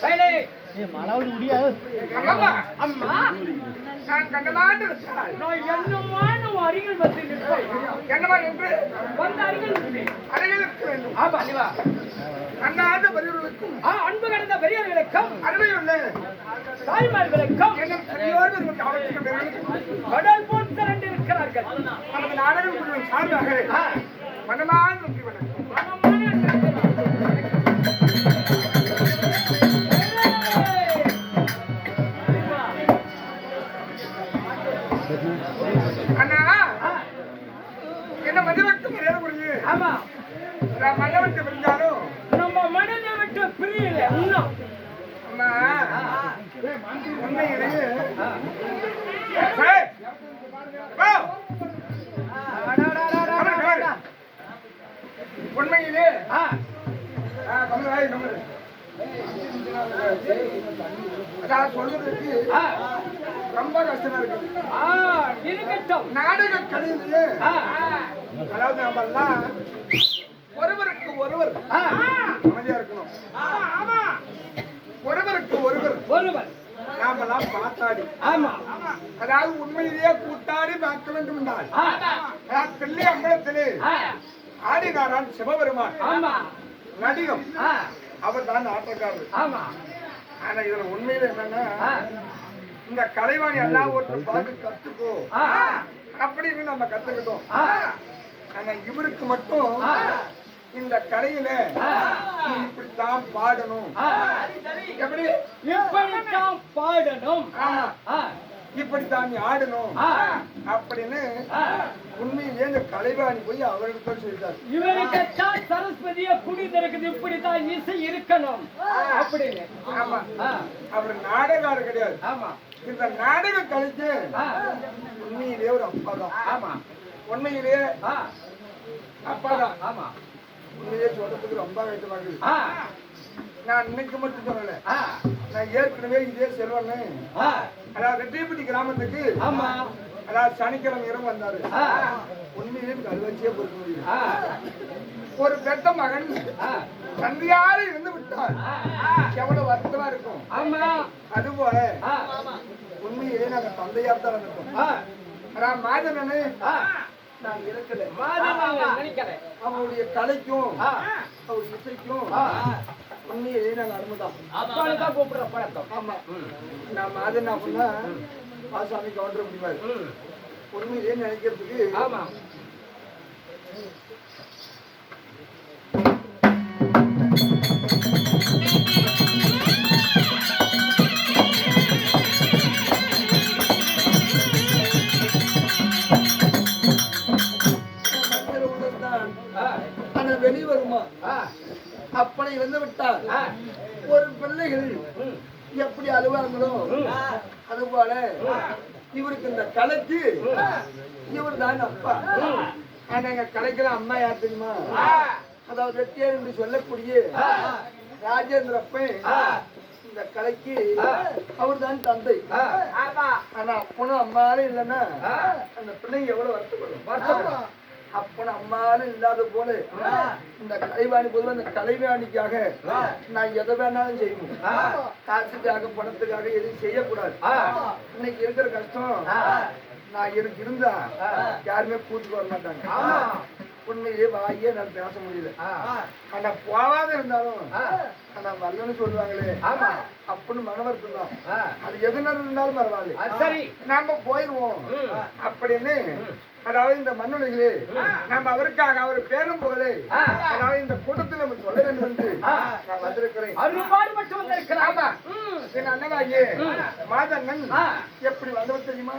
மழை முடியாது. அம்மா நான் கண்டலாண்டு நான் என்னமான அருகில் வந்து நிற்பேன். என்னமா என்று வந்து அருகில் இருக்க வேண்டும். ஆமா அனிவா அண்ணாத பெரியவர்களுக்கும் அன்பு கடந்த பெரியவர்களுக்கும் அருமையுள்ள தாய்மார்களுக்கும் என்னும் பெரியோர்கள் கடல் போல் திரண்டு இருக்கிறார்கள். நமது நாடகம் குழுவின் சார்பாக மனமான நன்றி வணக்கம். அண்ணா என்ன மனவட்டம் ஏற்படுது. ஆமா மனவட்டம் இருந்தாலும் நம்ம மனதை விட்டு பிரியல இன்னும். அம்மா உண்மையிலேயே உண்மையிலே சொல்றதுக்கு ரொம்ப கஷ்டமா இருக்கு. நாடக கலையிலேயே அதாவது நம்ம எல்லாம் ஒருவருக்கு ஒருவர் அமைதியா இருக்கணும். ஒருவருக்கு ஒருவர் நாமெல்லாம் பாத்தாடி அதாவது உண்மையிலேயே கூட்டாடி பார்க்க வேண்டும் என்றால் தில்லி அம்பலத்திலே ஆடினாரான் சிவபெருமான் நடிகம் அவர் தான் ஆட்டக்காரர். ஆனா இதுல உண்மையில என்னன்னா இந்த கலைவாணி எல்லாம் ஒருத்தர் பார்த்து கத்துக்கோ அப்படின்னு நம்ம கத்துக்கிட்டோம். ஆனா இவருக்கு மட்டும் இந்த கலையில இப்படித்தான் பாடணும், எப்படி இப்படித்தான் பாடணும், இப்படித்தான் ஆடணும் அப்படின்னு உண்மையிலே இந்த கலைவாணி போய் அவர்கிட்ட சொல்லிட்டார். இவருக்குத்தான் சரஸ்வதிய குடி திறக்குது, இப்படித்தான் இசை இருக்கணும் அப்படின்னு. ஆமா அவர் நாடகாரர் கிடையாது. ஆமா இந்த நாடக கலைக்கு உண்மையிலே ஒரு அப்பா தான். ஆமா உண்மையிலே அப்பா தான். ஆமா உண்மையிலே சொல்றதுக்கு ரொம்ப கஷ்டமாகுது. நான் இன்னைக்கு மட்டும் சொல்லல, நான் ஏற்கனவே இதே செல்வன்னு அதாவது ரெட்டியப்பட்டி கிராமத்துக்கு அதாவது சனிக்கிழமை இரவு வந்தாரு. உண்மையிலே கல்வச்சியே பொறுக்க முடியும். ஒரு பெத்த மகன் தந்தையாரு இருந்து விட்டார், எவ்வளவு வருத்தமா இருக்கும். அது போல உண்மையிலே நாங்க தந்தையார் தான் இருக்கோம். மாதனு நான் இருக்கல, அவருடைய கலைக்கும் அவர் இசைக்கும் உண்மையிலே நாங்க அனுமதான் கூப்பிடுற பழக்கம். ஆமா நான் மாதன் அப்படின்னா ஆசாமி கவுண்டர் முடிவாரு உண்மையிலே நினைக்கிறதுக்கு. ஆமா வெளிவருமா அப்பனை வந்து விட்டார். ஒரு பிள்ளைகள் எப்படி அழுவாங்களோ அதுபோல இவருக்கு இந்த கலைக்கு இவர் தான் அப்பா. ஆனா எங்க கலைக்கெல்லாம் அம்மா யார் தெரியுமா? அதாவது வெட்டியார் என்று சொல்லக்கூடிய ராஜேந்திரப்பன் இந்த கலைக்கு அவர் தான் தந்தை. ஆனா அப்பனும் அம்மாலும் இல்லைன்னா அந்த பிள்ளைங்க எவ்வளவு வருத்தப்படும். அப்பன அம்மாலும் இல்லாத போல இந்த கலைவாணி பொதுவாக இந்த கலைவாணிக்காக நான் எதை வேணாலும் செய்யணும். காசுக்காக பணத்துக்காக எதுவும் செய்யக்கூடாது. இன்னைக்கு இருக்கிற கஷ்டம் நான் எனக்கு இருந்தா யாருமே கூட்டுக்கு வர மாட்டாங்க. உண்மையிலே வாயே நான் பேச முடியல. ஆனா போவாத இருந்தாலும் ஆனா வரலன்னு சொல்லுவாங்களே அப்படின்னு மனவர்த்தம் தான். அது எதுனா இருந்தாலும் பரவாயில்ல, சரி நாம போயிருவோம் அப்படின்னு. அதாவது இந்த மண்ணுலகிலே நம்ம அவருக்காக அவர் பேரும் போகலே அதாவது இந்த கூட்டத்தில் நம்ம சொல்ல வேண்டும் என்று நான் வந்திருக்கிறேன். அருள்பாடு மட்டும் வந்திருக்கிறாமா என் அண்ணனாகிய மாதண்ணன் எப்படி வந்தவர் தெரியுமா?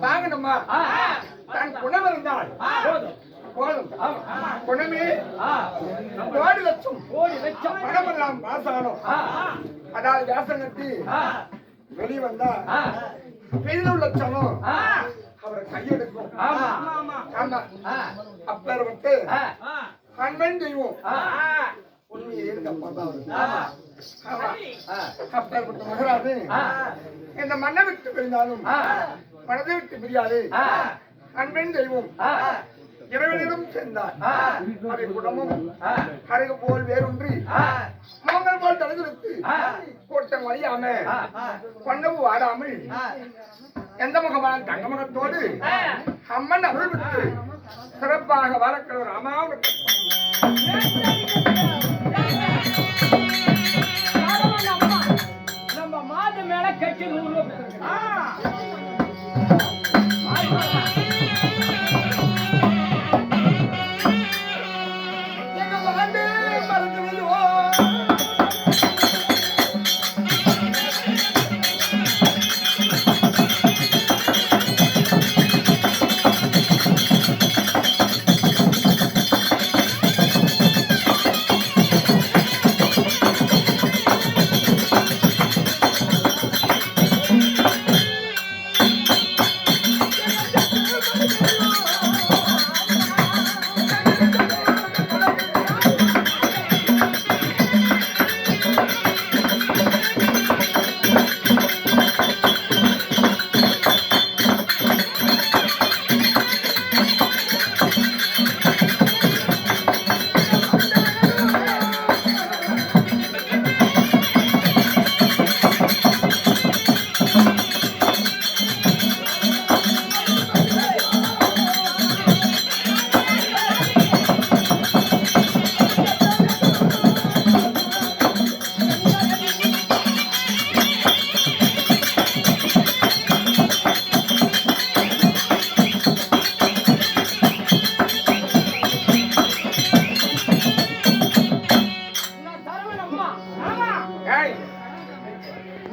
வாங்கணுமா தன் குணம் இருந்தால் போதும் குணமே கோடி லட்சம் பணமெல்லாம் பாசானோம் அதாவது வேஷம் கட்டி வெளியே வந்தா பெயில் உள்ள சனம் அவரை கையெடுக்கும் ஆமா அப்பேர் விட்டு அன்பன் செய்வோம் உண்மையை அப்பேற்பட்ட மகராது இந்த மண்ணை விட்டு பிரிந்தாலும் மனதை விட்டு பிரியாது அன்பன் தெய்வம் இறைவனிடம் சேர்ந்தார் அதை குடும்பம் அருகு போல் வேறொன்றி மோங்கல் போல் தடுத்து கோட்டம் வழியாம கொண்டவு வாடாமல் எந்த முகமான தங்க முகத்தோடு அம்மன் அருள் விட்டு சிறப்பாக வளர்க்கிற ராமாவுக்கு நம்ம மாடு மேல கட்டி 100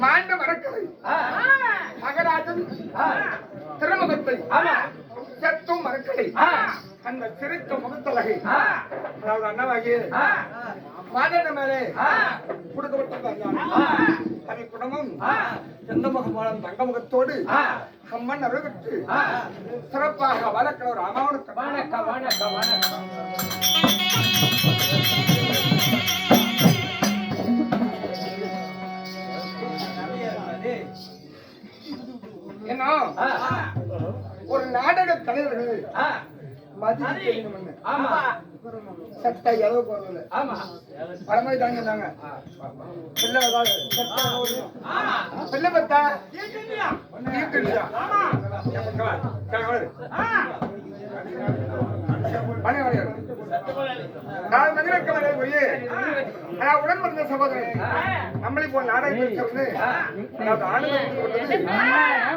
மாண்ட மரக்கலை மகராஜன் திருமுகத்தை சத்தும் மரக்கலை அந்த சிரித்த முகத்தலகை அதாவது அண்ணவாகி மாதன மேலே கொடுக்கப்பட்டிருந்தாங்க அதை குடும்பம் எந்த முகமான தங்க முகத்தோடு அம்மன் அருள்விட்டு சிறப்பாக வளர்க்கிற ஒரு அமாவனுக்கு வணக்கம் வணக்கம் வணக்கம் என்ன ஒரு நாடக தலைவர்கள் மதிக்கணும் சட்டை எவ்வளவு போறதில்ல பழமை தாங்க இருந்தாங்க பிள்ளை பத்தா உடன்படுத்த சகோதரன் நம்மளை போல் நாடகம்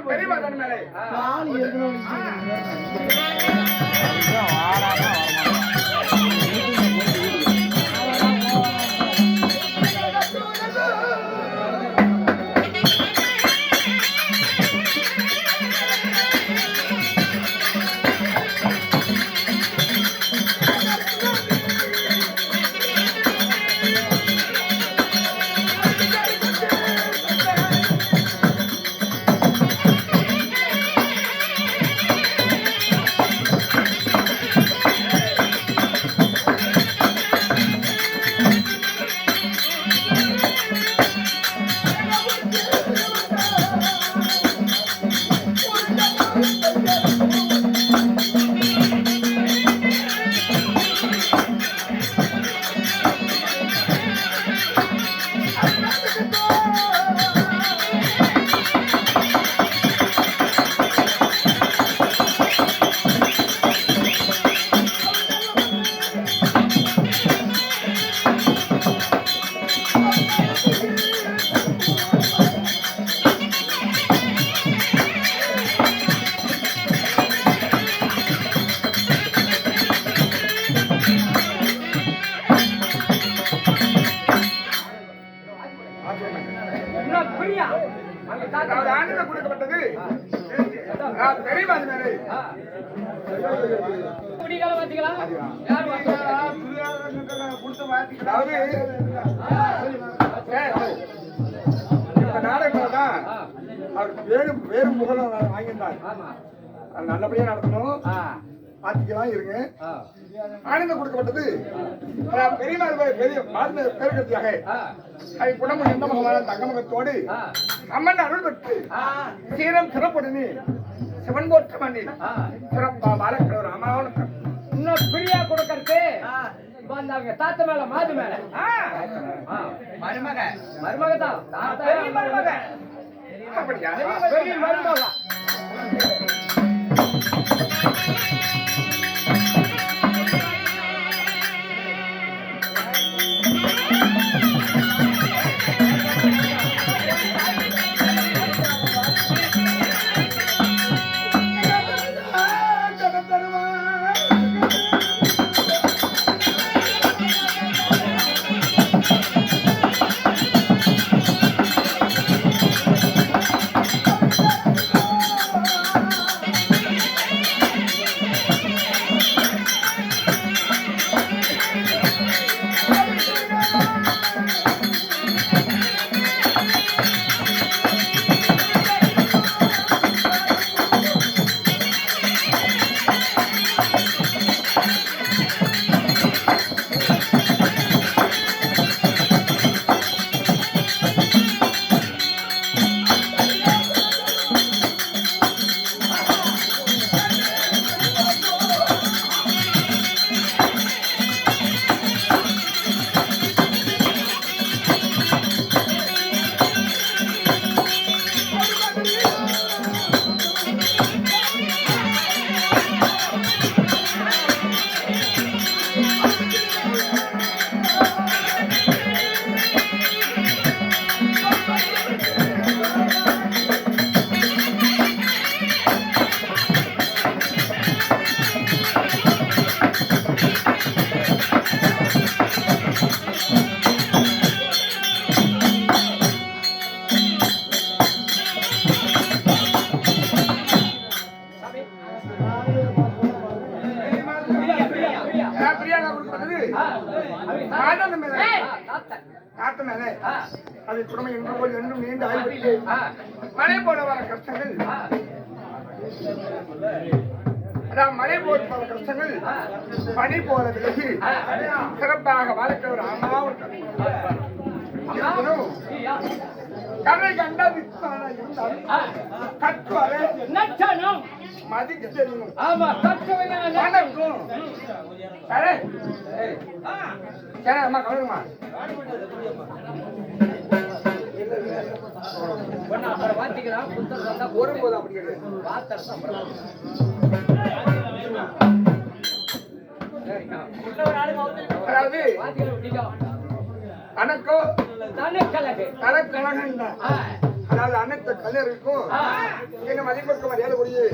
பெரியவாதன் மேலே ஆனந்தம் கொடுக்கப்பட்டது பெரிய மாதிரி மேலே குடிகால வாத்திக்கலாம் யார் வாத்திக்கலாம் இப்ப நாடகம் தான் அவர் வேறு முகலம் வாங்கியிருந்தார் நல்லபடியா நடத்தணும் பாத்திக்கலாம் இருங்க ஆனந்தம் கொடுக்கப்பட்டது பெரிய பெருக்கத்தியாக குடும்பம் எந்த முகமான தங்கமுகத்தோடு அம்மன் அருள் பெற்று சீரம் சிறப்புடனே சிவன் போற்ற மண்ணில் சிறப்பா வாழக்கிறவர் அம்மாவனுக்கு இன்னும் பிரியா கொடுக்கறது வந்தாங்க தாத்த மேல மாது மேல மருமக மருமக தான் மருமக அப்படியா பெரிய மருமக அது குடும்பம் என்றும் நீண்டு ஆய்விட்டு மழை போல வர கஷ்டங்கள் அதான் மழை போல பல கஷ்டங்கள் பனி போல விலகி சிறப்பாக வாழ்க்கை ஒரு அம்மாவும் கதை கண்ட கற்றுவரை நச்சனம் மதிக்க தெரியும் ஆமா வணக்கம் சரி சரி அம்மா கவனிங்கம்மா வாத்திக்கலாம் புத்தகம் வரும்போது அப்படி அதாவது அணக்கோ தனக்கழகன் அதாவது அனைத்து கல்லூரிக்கும் எங்க மதிப்பிற்கு மரியாதை புரியுது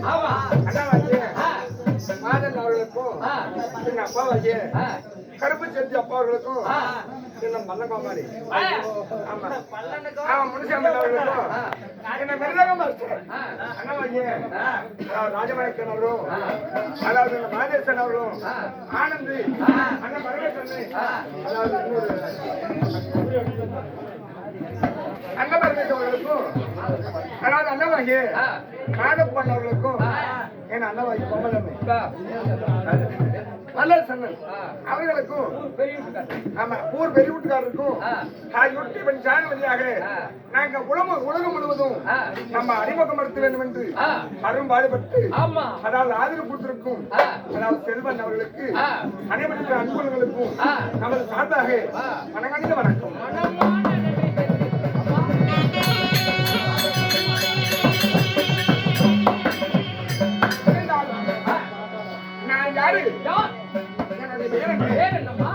மாதன் அவர்களுக்கும் எங்க அப்பாவாகிய கருப்பு செட்டி அப்பா அவர்களுக்கும் என்ன மல்லகாமாரி ஆமா முனுசாமி அவர்களுக்கும் என்ன மிருதகம் மாஸ்டர் அண்ணாவாகிய ராஜமணக்கன் அவர்களும் அதாவது மாதேசன் அவர்களும் ஆனந்தி அண்ணன் பரமேஸ்வரன் அதாவது அண்ணபரமேஸ்வரன் அவர்களுக்கும் அதாவது அண்ணவாகிய நாகப்பன் அவர்களுக்கும் என் அண்ணவாகி பொம்மலம்மை வல்லரசன் அவர்களுக்கும் ஆமா ஊர் பெரிய வீட்டுக்காரருக்கும் யூடியூப் சேனல் வழியாக நாங்க உலகம் முழுவதும் நம்ம அறிமுகப்படுத்த வேண்டும் என்று அரும்பாடுபட்டு அதாவது ஆதரவு கொடுத்திருக்கும் அதாவது செல்வன் அவர்களுக்கு அனைவருக்கும் அன்புகளுக்கும் நமது சார்பாக வணங்காத வணக்கம் நான் யாரு பேர் என்னம்மா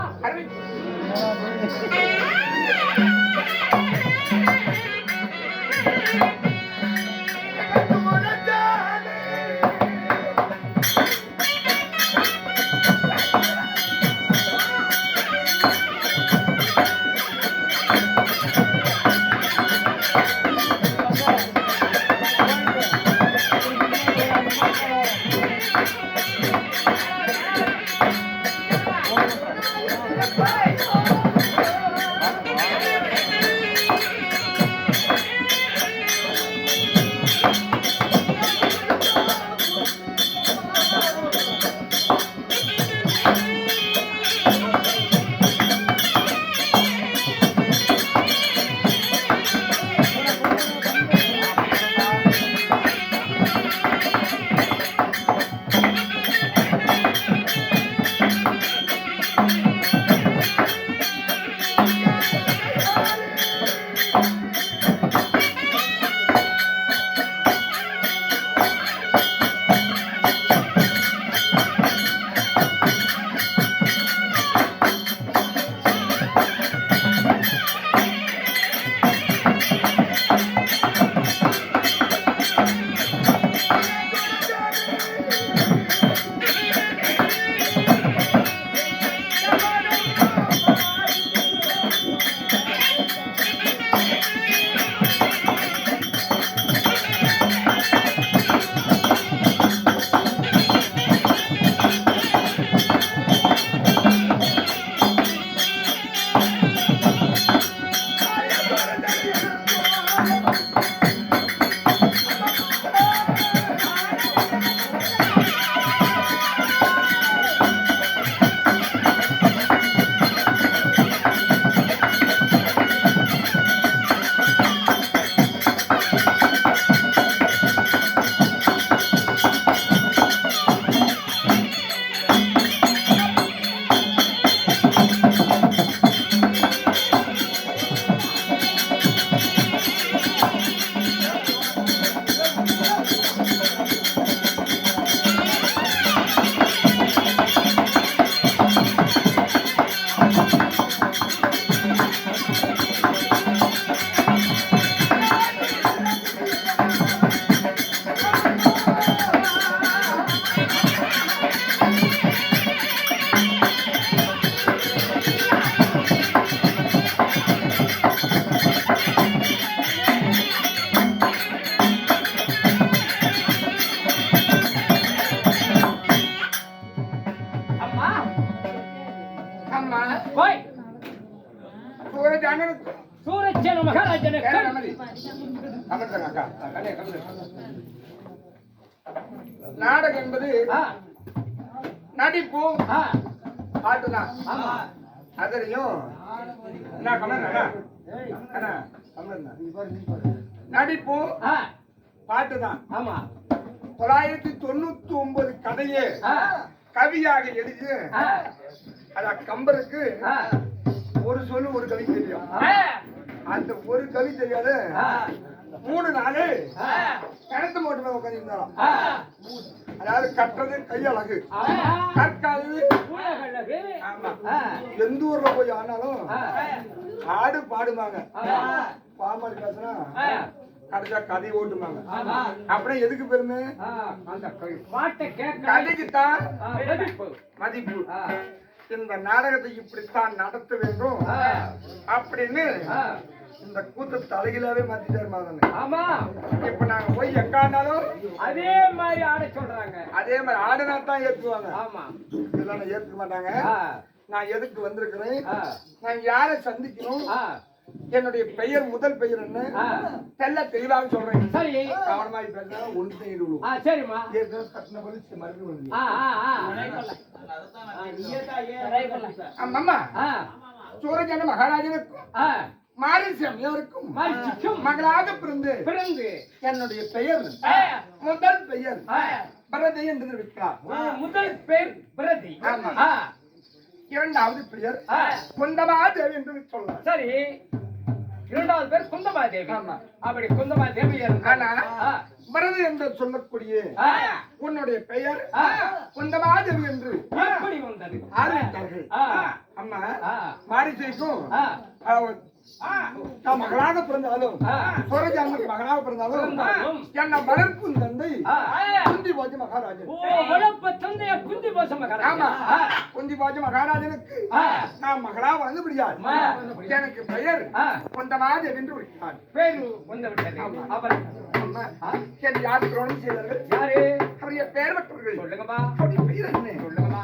அமர்ந்தாங்க அக்கா. நாடகம் என்பது நடிப்பு பாட்டுதான். அதரையும் நடிப்பு பாட்டுதான். 999 கதையே கவியாக எழுதி அத கம்பருக்கு ஒரு சொல்லு ஒரு கவி தெரியும். அந்த ஒரு கவி தெரியாது 3 நாள் கிணத்து மோட்டு உட்காந்துருந்தாலும். அதாவது கட்டுறது கையழகு, கற்காது. எந்த ஊர்ல போய் ஆனாலும் ஆடு பாடுவாங்க, பாம்பாடு பேசுனா கடைசியா கதை ஓட்டுவாங்க. அப்படியே எதுக்கு பெருமை? கதைக்குத்தான் மதிப்பு. இந்த நாடகத்தை இப்படித்தான் நடத்த வேண்டும் அப்படின்னு இந்த கூத்து தலையிலாவே மாத்திட்டாரு மாதிரி. ஆமா, இப்ப நாங்க போய் எங்காண்டாலும் அதே மாதிரி ஆட சொல்றாங்க. அதே மாதிரி ஆடுனா தான் ஏத்துவாங்க. ஆமா, இதெல்லாம் ஏத்துக்க மாட்டாங்க. நான் எதுக்கு வந்திருக்கிறேன், நான் யாரை சந்திக்கணும், என்னுடைய பெயர் முதல் பெயர் என்ன தெல்ல தெளிவாக சொல்றேன். சரி, கவனமா பேசினா ஒன்று இடுவோம். சரிம்மா. கட்டின போது மறுபடியும் அம்மா சூரஜன மகாராஜனுக்கும் மாரிசாமியாருக்கும் மகளாக பிறந்து என்னுடைய பெயர் முதல் பெயர் பிரதி என்று இருக்கிறார். முதல் பெயர் பிரதி. இரண்டாவது பெயர் குந்தமாதேவி என்று சொல்லலாம். சரி, இரண்டாவது பேர் குந்தமாதேவி. அப்படி குந்தமாதேவி. ஆனா பிரதி என்று சொல்லக்கூடிய உன்னுடைய பெயர் குந்தமாதேவி என்று எப்படி வந்தது? ஆரம்பித்தார்கள். அம்மா மாரிசைக்கும் மகளாக பிறந்தாலும் சூரஜானுக்கு மகளாக பிறந்தாலும் என்ன வளர்ப்பும் தந்தை குந்திபாஜ மகாராஜன். ஆமா, குந்திபாஜ மகாராஜனுக்கு நான் மகளா வளர்ந்து முடியாது. எனக்கு பெயர் குந்தமாதேவி என்று விட்டார். பேரு வந்து விட்டது. அப்புறம் யார் துரோணம் செய்தார்கள்? யாரு? அவருடைய பெயர் பெற்றவர்கள். சொல்லுங்கம்மா. பெயர் என்ன? சொல்லுங்கம்மா.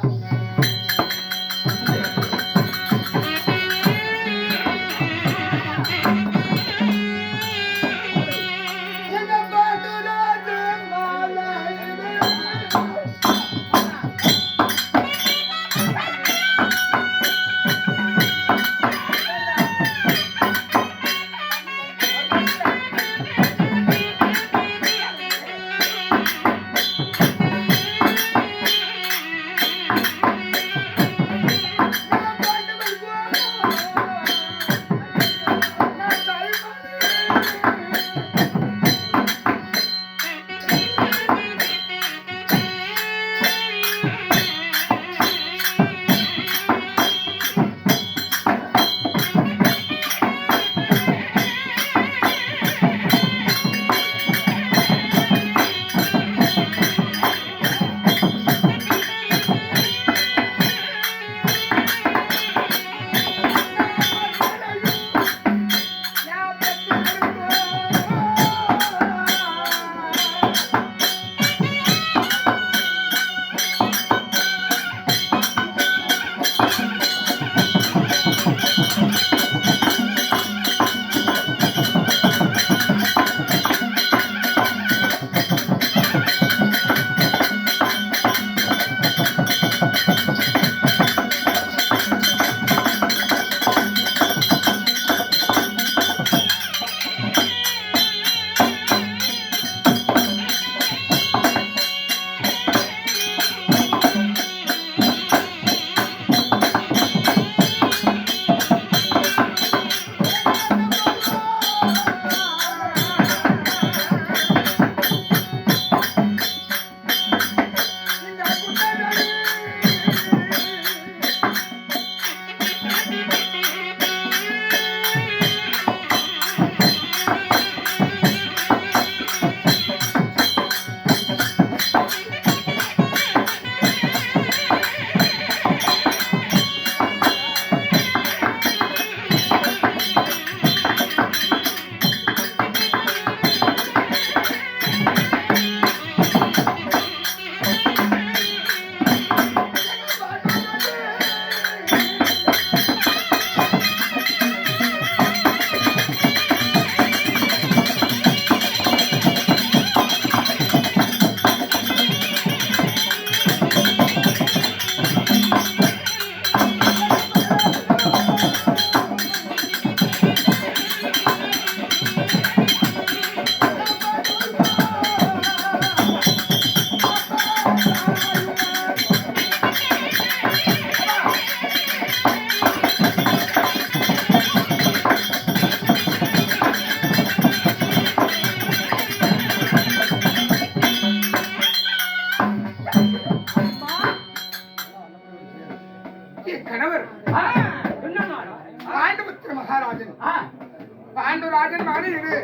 ஆணையிடு.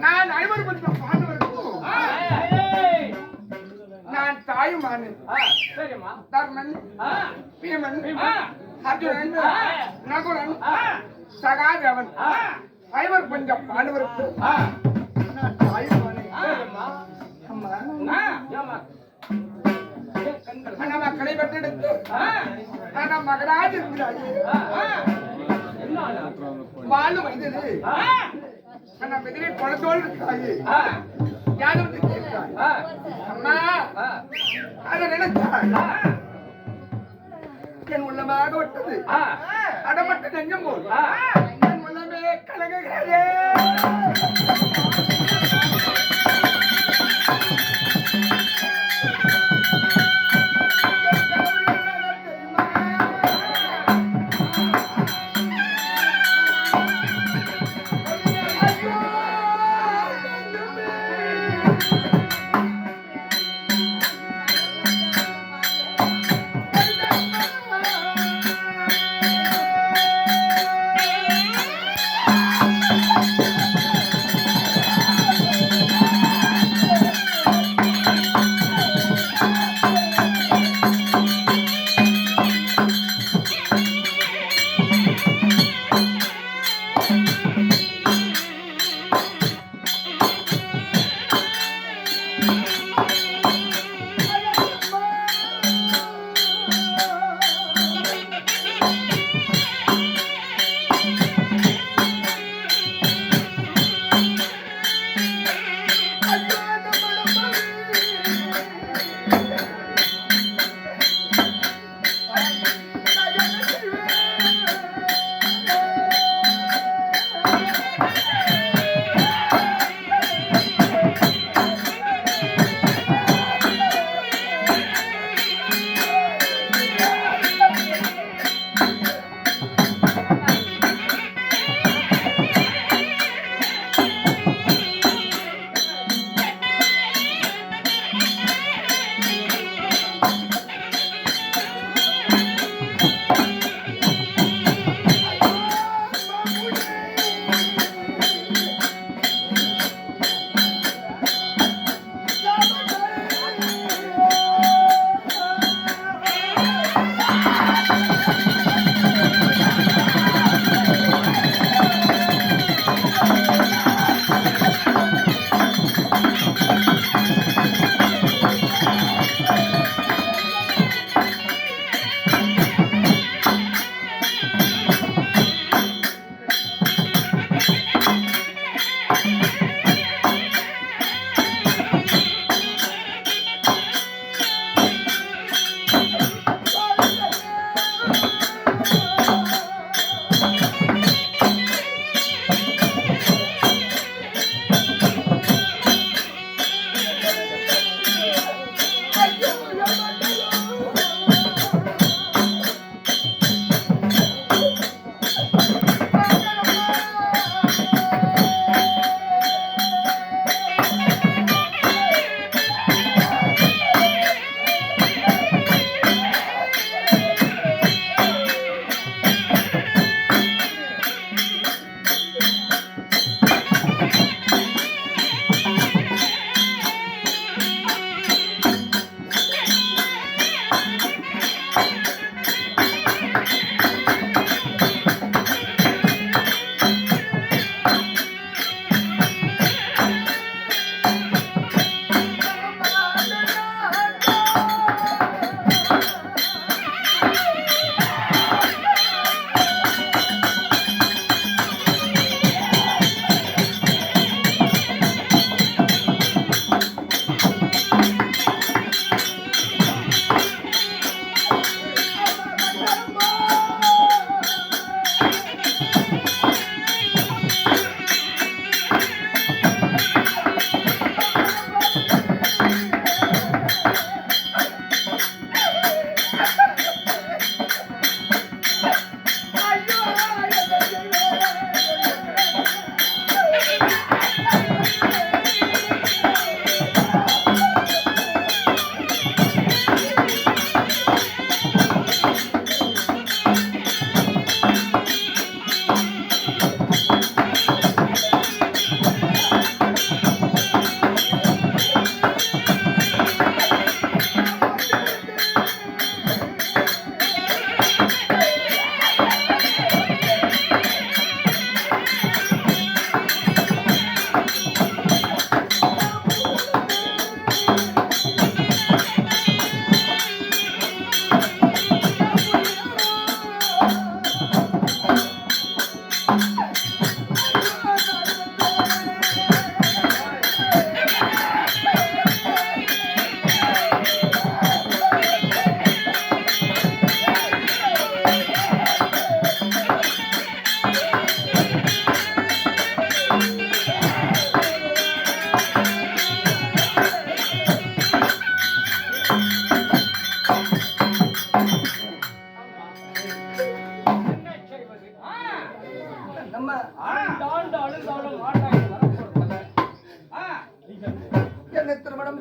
நான் ஐவர் கொஞ்சம் பாடுவதற்கும் நான் தாயுமானு சரிம்மா. தர்மன் பீமன் அர்ஜுனன் நகுலன் சகாதேவன் ஐவர் கொஞ்சம் பாடுவதற்கு நான் தாயுமானு. அம்மா நம்ம கடை பெற்றெடுத்து நம்ம மகராஜ் இருக்கிறாரு வாழு வந்தது நம்ம எதிரே குளத்தோடு இருக்காரு யாரும் கேட்கிறார் அம்மா அதை நினைச்சாள் என் உள்ளமாக விட்டது அடமட்ட நெஞ்சம் போல் என் உள்ளமே கலங்குகிறதே.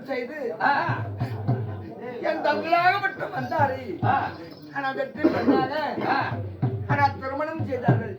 செய்து ஆ, என் தங்களாக மட்டும் வந்தாரு. ஆ, ஆனா வெற்றி பண்ணாங்க. ஆ, ஆனா திருமணம் செய்தார்கள்.